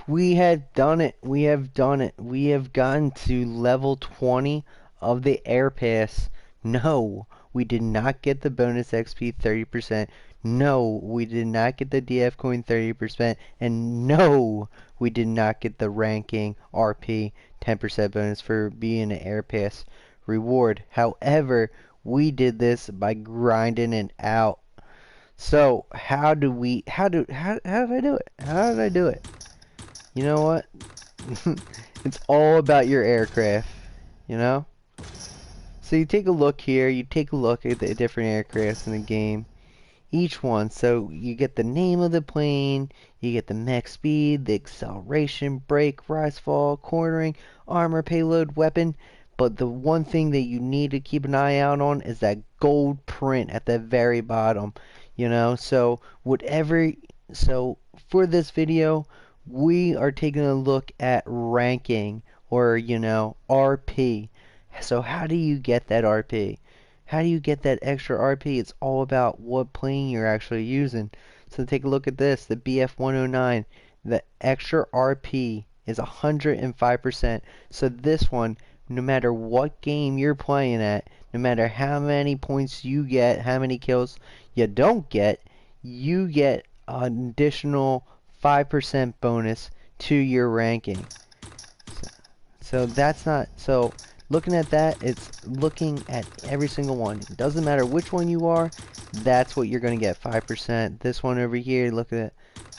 We have done it. We have done it. We have gotten to level 20 of the air pass. No, we did not get the bonus XP 30%. No, we did not get the DF coin 30%. And no, we did not get the ranking RP 10% bonus for being an air pass reward. However, we did this by grinding it out. So how did I do it? How did I do it? You know what? It's all about your aircraft, you know? So you take a look here, you take a look at the different aircrafts in the game, each one. So you get the name of the plane, you get the max speed, the acceleration, brake, rise, fall, cornering, armor, payload, weapon. But the one thing that you need to keep an eye out on is that gold print at the very bottom, you know? So for this video, we are taking a look at ranking, or RP. So how do you get that RP? How do you get that extra RP? It's all about what plane you're actually using. So take a look at this, the BF109. The extra RP is 105%. So this one, no matter what game you're playing at, no matter how many points you get, how many kills you don't get, you get an additional 5% bonus to your ranking. So that's not, so looking at that, it's looking at every single one. It doesn't matter which one you are, that's what you're going to get, 5%. This one over here, look at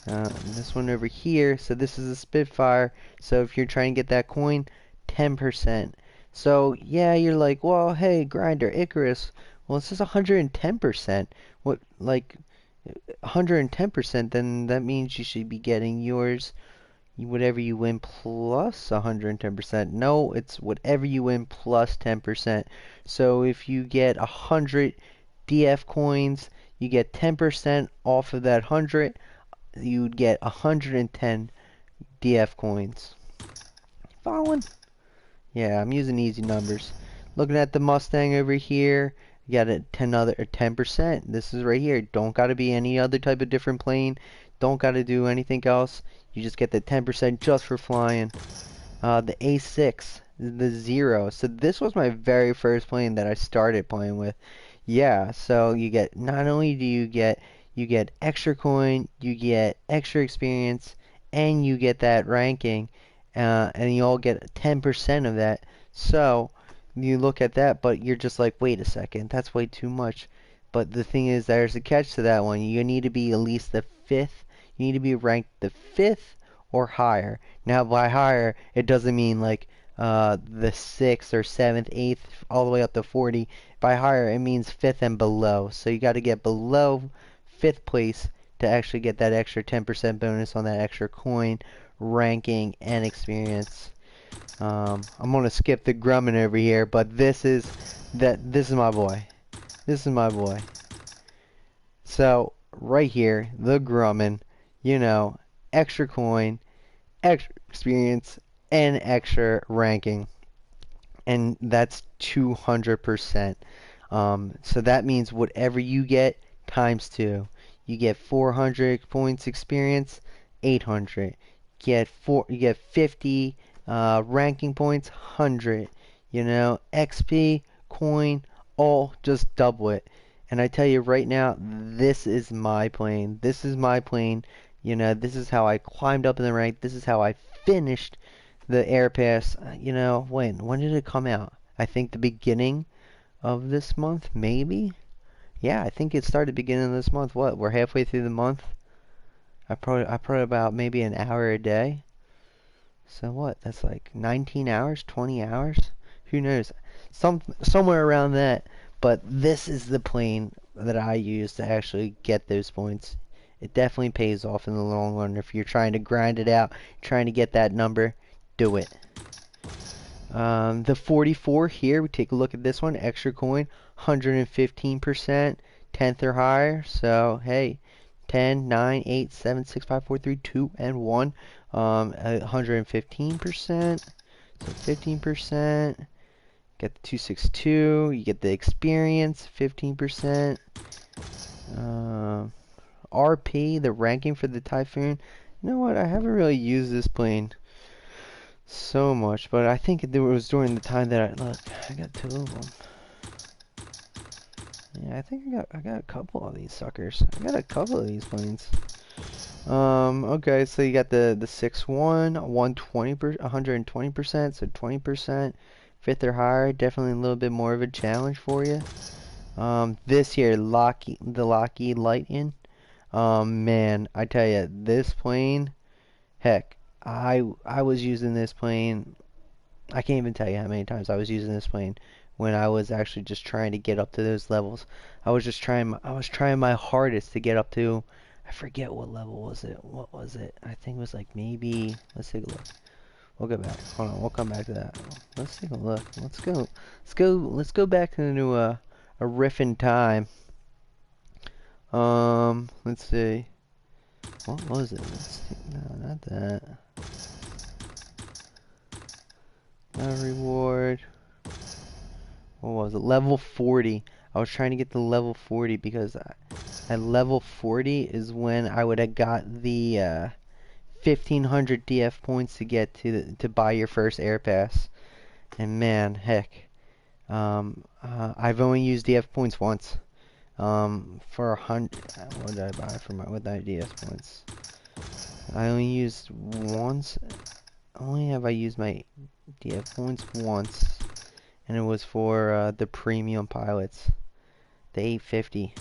this one over here, so this is a Spitfire, so if you're trying to get that coin, 10%. So yeah, you're like, well, hey, Grinder, Icarus, well, this is 110%. What, like, 110%, then that means you should be getting yours, whatever you win, plus 110%. No, it's whatever you win plus 10%. So if you get 100 DF coins, you get 10% off of that 100. You'd get 110 DF coins. Following? Yeah, I'm using easy numbers. Looking at the Mustang over here, you got a 10%. This is right here. Don't gotta be any other type of different plane. Don't gotta do anything else. You just get the 10% just for flying. The A6, the 0. So this was my very first plane that I started playing with. Yeah, so you get, not only do you get extra coin, you get extra experience, and you get that ranking, and you all get 10% of that. So you look at that, but you're just like, wait a second, that's way too much. But the thing is, there's a catch to that one. You need to be at least the 5th. You need to be ranked the 5th or higher. Now, by higher, it doesn't mean like the 6th or 7th, 8th, all the way up to 40. By higher, it means 5th and below. So you got to get below 5th place to actually get that extra 10% bonus on that extra coin, ranking, and experience. I'm gonna skip the GRUMMAN over here, but this is my boy. This is my boy. So right here, the GRUMMAN, extra coin, extra experience, and extra ranking, and that's 200%. So that means whatever you get times 2. You get 400 points experience, 800. You get 50 ranking points, 100. XP, coin, all just double it. And I tell you right now, this is my plane. This is my plane. This is how I climbed up in the rank. This is how I finished the air pass. When did it come out? I think the beginning of this month, maybe? Yeah, I think it started beginning of this month. What? We're halfway through the month. I put about maybe an hour a day. So what? That's like 19 hours, 20 hours? Who knows? Somewhere around that. But this is the plane that I use to actually get those points. It definitely pays off in the long run. If you're trying to grind it out, trying to get that number, do it. The 44 here, we take a look at this one. Extra coin, 115%, 10th or higher. So, hey, 10, 9, 8, 7, 6, 5, 4, 3, 2, and 1. 115%. So 15%. Get the 262. You get the experience, 15%. RP, the ranking for the Typhoon, You know what? I haven't really used this plane so much, but I think it was during the time that I got two of them. Yeah, I think I got a couple of these suckers. I got a couple of these planes. Okay, so you got the 6-1, 120%, so 20%, fifth or higher, definitely a little bit more of a challenge for you. This here, the Lockheed Lightning. Man, I tell you, this plane, heck, I was using this plane. I can't even tell you how many times I was using this plane when I was actually just trying to get up to those levels. I was trying my hardest to get up to, I forget what level was it. What was it? I think it was like maybe, let's take a look. We'll go back. Hold on, we'll come back to that. Let's take a look. Let's go back into a riff in time. Let's see. What was it? No, not that. Reward. What was it? Level 40. I was trying to get to level 40 because at level 40 is when I would have got the 1500 DF points to get to buy your first air pass. And man, heck, I've only used DF points once. For 100, what did I buy for with my DF points? I only used once. Only have I used my DF points once, and it was for the premium pilots, the 850.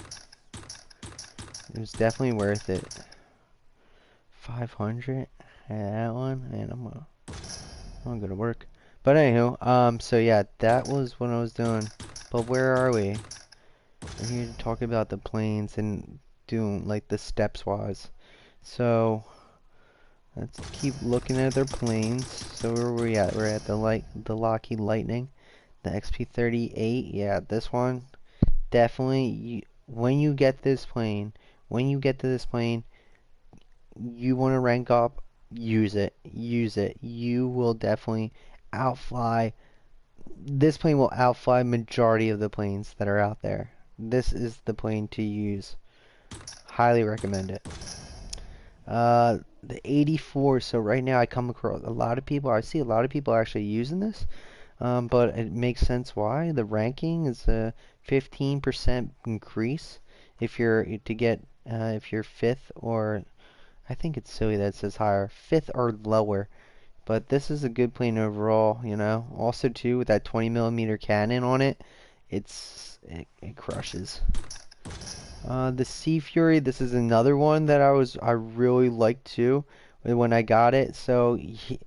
It was definitely worth it. 500, that one, and I'm gonna work. But anywho, so yeah, that was what I was doing. But where are we? We're here to talk about the planes and doing like the steps wise. So let's keep looking at their planes. So where are we at? We're at the Lockheed Lightning, the XP-38. Yeah, this one definitely. When you get this plane, when you get to this plane, you want to rank up. Use it. Use it. You will definitely outfly. This plane will outfly majority of the planes that are out there. This is the plane to use. Highly recommend it. The 84. So right now I come across a lot of people. I see a lot of people actually using this. But it makes sense why. The ranking is a 15% increase if you're to get if you're fifth, or I think it's silly that it says higher, fifth or lower. But this is a good plane overall, you know. Also too, with that 20mm cannon on it, it crushes. The SeaFury, this is another one that I really liked too when I got it. So you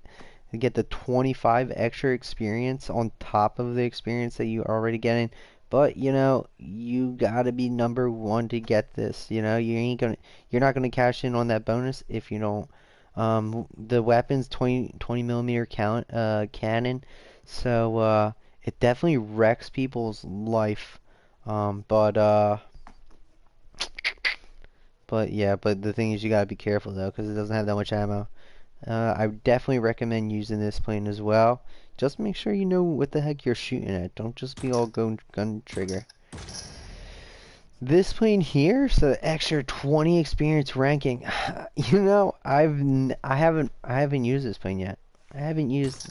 get the 25 extra experience on top of the experience that you already getting. But you know, you gotta be number one to get this. You know, you're not gonna cash in on that bonus if you don't. The weapon's 20mm cannon, so it definitely wrecks people's life. But yeah, but the thing is you gotta be careful though, because it doesn't have that much ammo. I definitely recommend using this plane as well. Just make sure you know what the heck you're shooting at. Don't just be all gun trigger. This plane here, so extra 20 experience ranking. You know, I haven't used this plane yet. I haven't used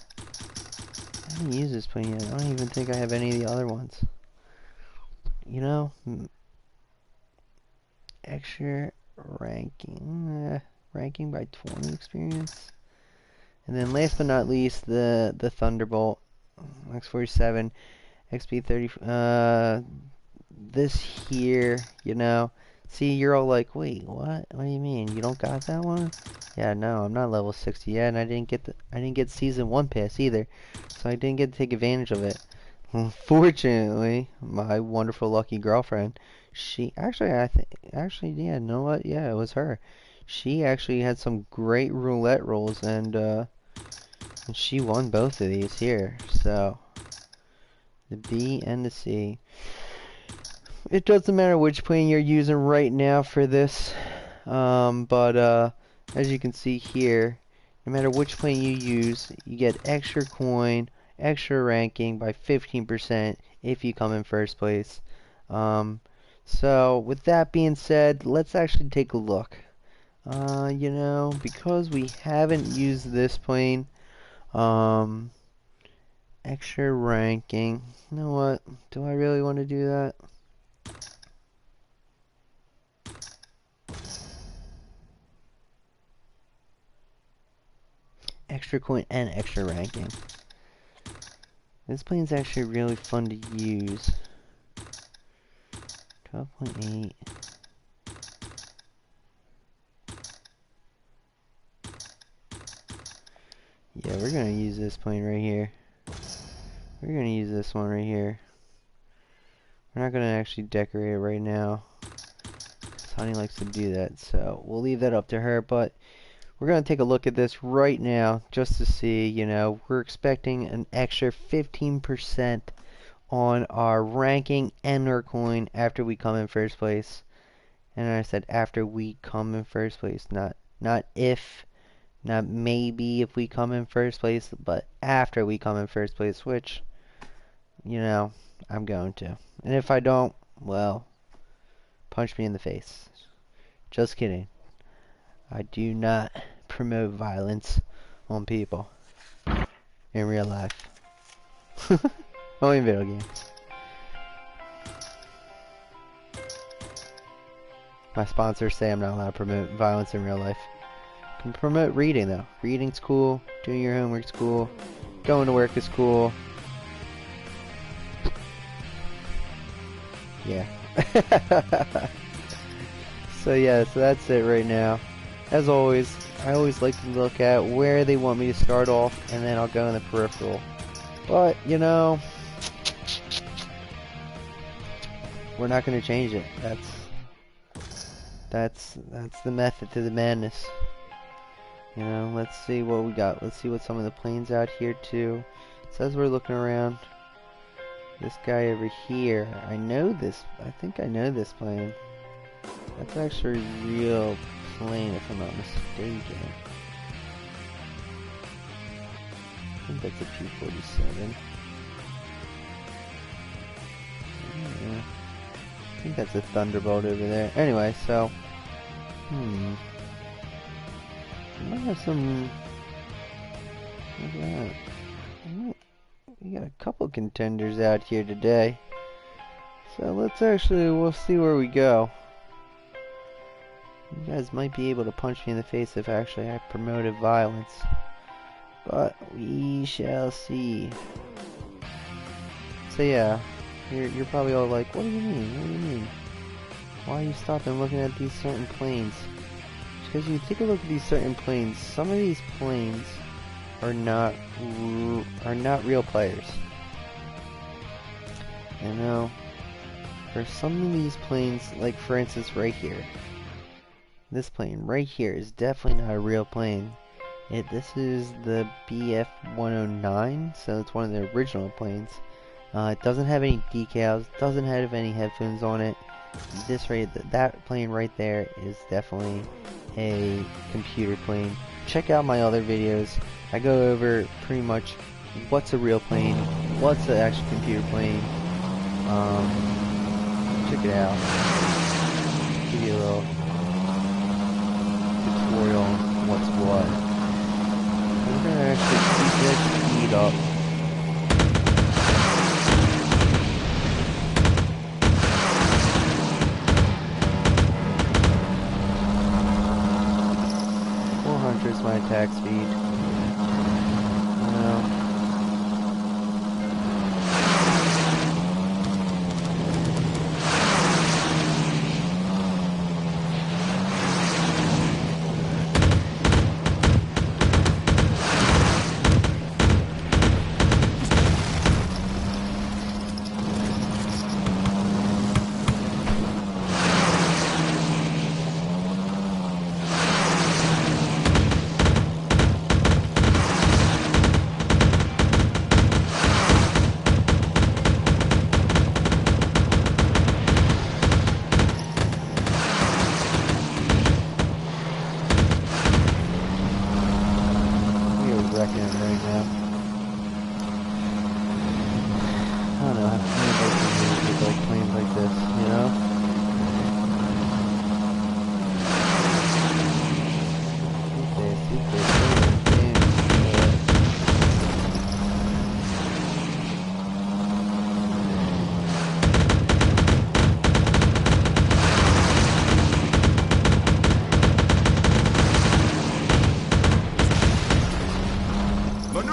this plane yet. I don't even think I have any of the other ones. You know, extra ranking, ranking by 20 experience. And then last but not least, the Thunderbolt X47 XP30. This here, you know, see, you're all like, wait, what? What do you mean? You don't got that one? Yeah, no, I'm not level 60 yet, and I didn't get season 1 pass either, so I didn't get to take advantage of it. Unfortunately, my wonderful lucky girlfriend, she actually, yeah, you know what? Yeah, it was her. She actually had some great roulette rolls, and she won both of these here. So the B and the C. It doesn't matter which plane you're using right now for this, but as you can see here, no matter which plane you use, you get extra coin, extra ranking by 15% if you come in first place. So with that being said, let's actually take a look. You know, because we haven't used this plane, extra ranking. You know what? Do I really want to do that? Extra coin and extra ranking. This plane's actually really fun to use. 12.8. Yeah, we're gonna use this plane right here. We're gonna use this one right here. We're not gonna actually decorate it right now. Honey likes to do that, so we'll leave that up to her, but we're going to take a look at this right now just to see, you know, we're expecting an extra 15% on our ranking and our coin after we come in first place. And I said after we come in first place, not if, not maybe if we come in first place, but after we come in first place, which, you know, I'm going to. And if I don't, well, punch me in the face. Just kidding. I do not promote violence on people in real life. Only in video games. My sponsors say I'm not allowed to promote violence in real life. I can promote reading though. Reading's cool. Doing your homework's cool. Going to work is cool. Yeah. So yeah, so that's it right now. As always, I always like to look at where they want me to start off, and then I'll go in the peripheral. But, you know, we're not going to change it. That's the method to the madness. You know, let's see what we got. Let's see what some of the planes out here too. So as we're looking around, this guy over here, I know this. I think I know this plane. That's actually a real plane, if I'm not mistaken. I think that's a P-47. Yeah. I think that's a Thunderbolt over there. Anyway, so... I might have some... Look at that. We got a couple contenders out here today. So let's actually... We'll see where we go. You guys might be able to punch me in the face if actually I promoted violence. But we shall see. So yeah, you're probably all like, what do you mean? What do you mean? Why are you stopping looking at these certain planes? Because you take a look at these certain planes, some of these planes are not real players. You know, for some of these planes, like for instance right here. This plane right here is definitely not a real plane. This is the BF-109, so it's one of the original planes. It doesn't have any decals, doesn't have any headphones on it. That plane right there is definitely a computer plane. Check out my other videos. I go over pretty much what's a real plane, what's an actual computer plane. Check it out. Give you a little tutorial on what's what. We're gonna actually keep this speed up. Is my attack speed.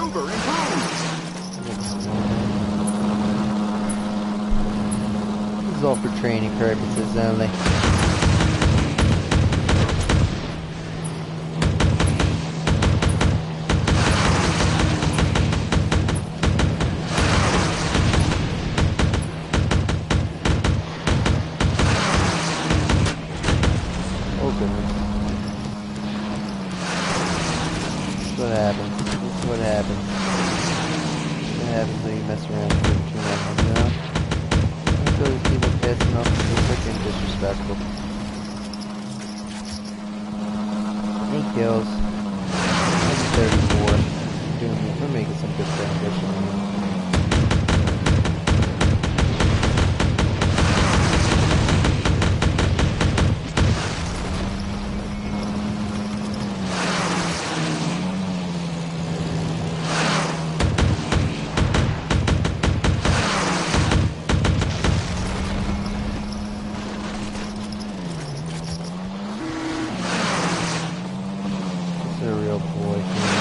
Maneuver improved. This is all for training purposes only. What happens? This is what happens. What happens when you mess around with them too long, you know? I feel these people passing off as freaking disrespectful. Hey, kills. I'm 34. We're making some good transition. A real boy here.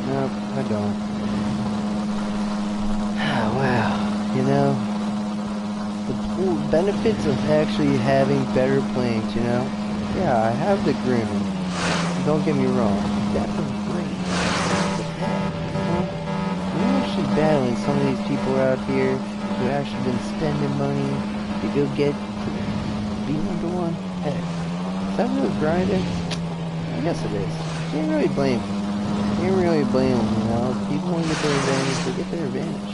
Nope, I don't. Wow, you know, the benefits of actually having better planes, you know? Yeah, I have the GRUMMAN. Don't get me wrong, that's a great. But heck, you know, we're actually battling some of these people out here who actually been spending money to go get to be #1. Heck, is that really grinding? I guess it is. Can't really blame them. Can't really blame them, you know. If people want to get their advantage, they get their advantage.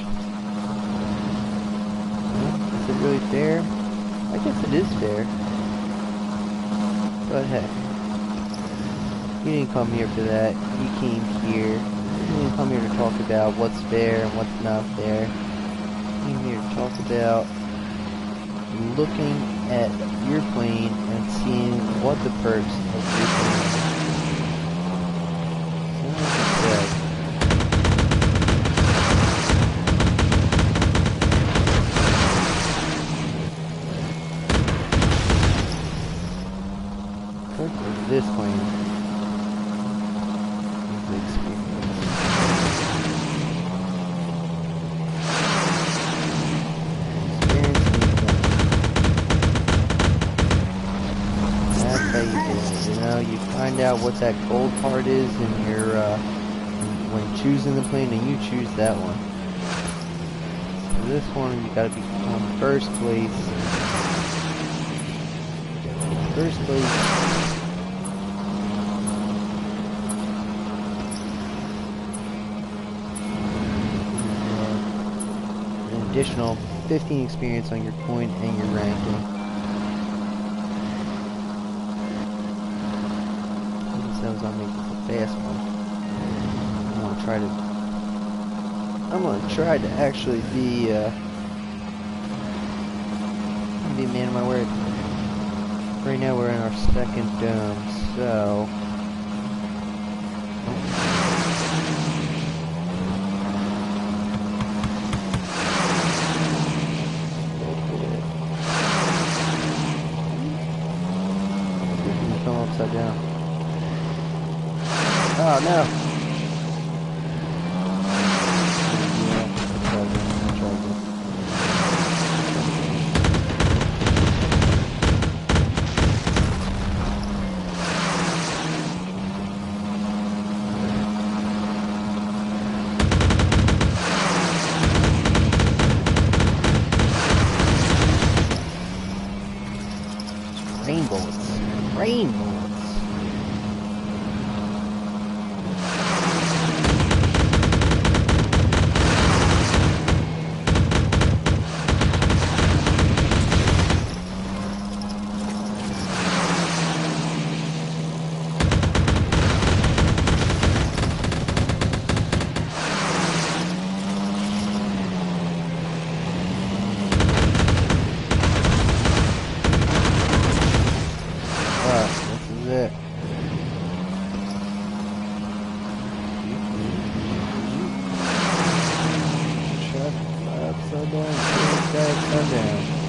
Is it really fair? I guess it is fair. But hey, you didn't come here for that. You came here. You didn't come here to talk about what's fair and what's not fair. You came here to talk about looking at your plane and seeing what the perks of your plane are. This plane is the experience. That's how you do it, you know, you find out what that gold part is in your, when choosing the plane, and you choose that one. So this one, you gotta be on first place. First place. Additional 15 experience on your point and your ranking. That was on making the fast one. I'm gonna try to actually be a man of my word. Right now we're in our second dome, so upside down. Oh no! Rainbows. Slow down. Slow down.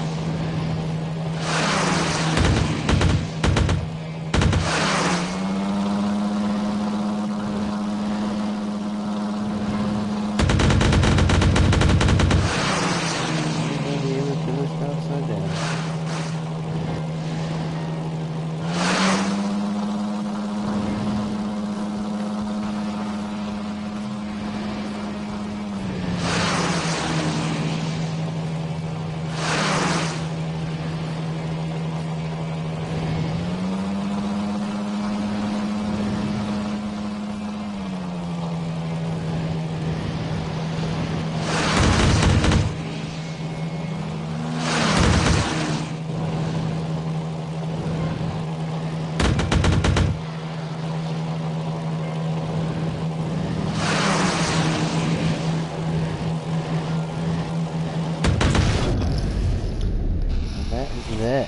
That.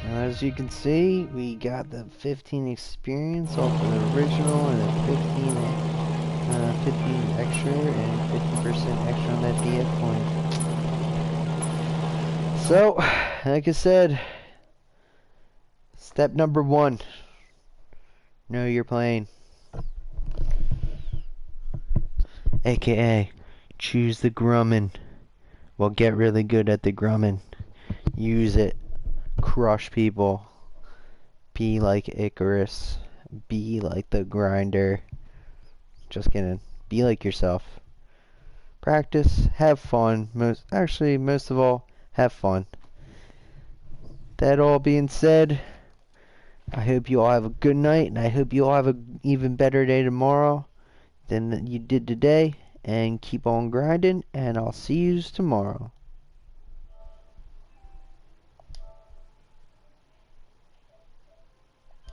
Now, as you can see, we got the 15 experience off of the original and a 15 extra and 50% extra on that DF point. So, like I said, step number 1, know your plane. AKA, choose the GRUMMAN. Well, get really good at the GRUMMAN. Use it. Crush people. Be like Icarus. Be like the grinder. Just kidding. Be like yourself. Practice. Have fun. Most of all, have fun. That all being said, I hope you all have a good night, and I hope you all have an even better day tomorrow than you did today. And keep on grinding, and I'll see you tomorrow.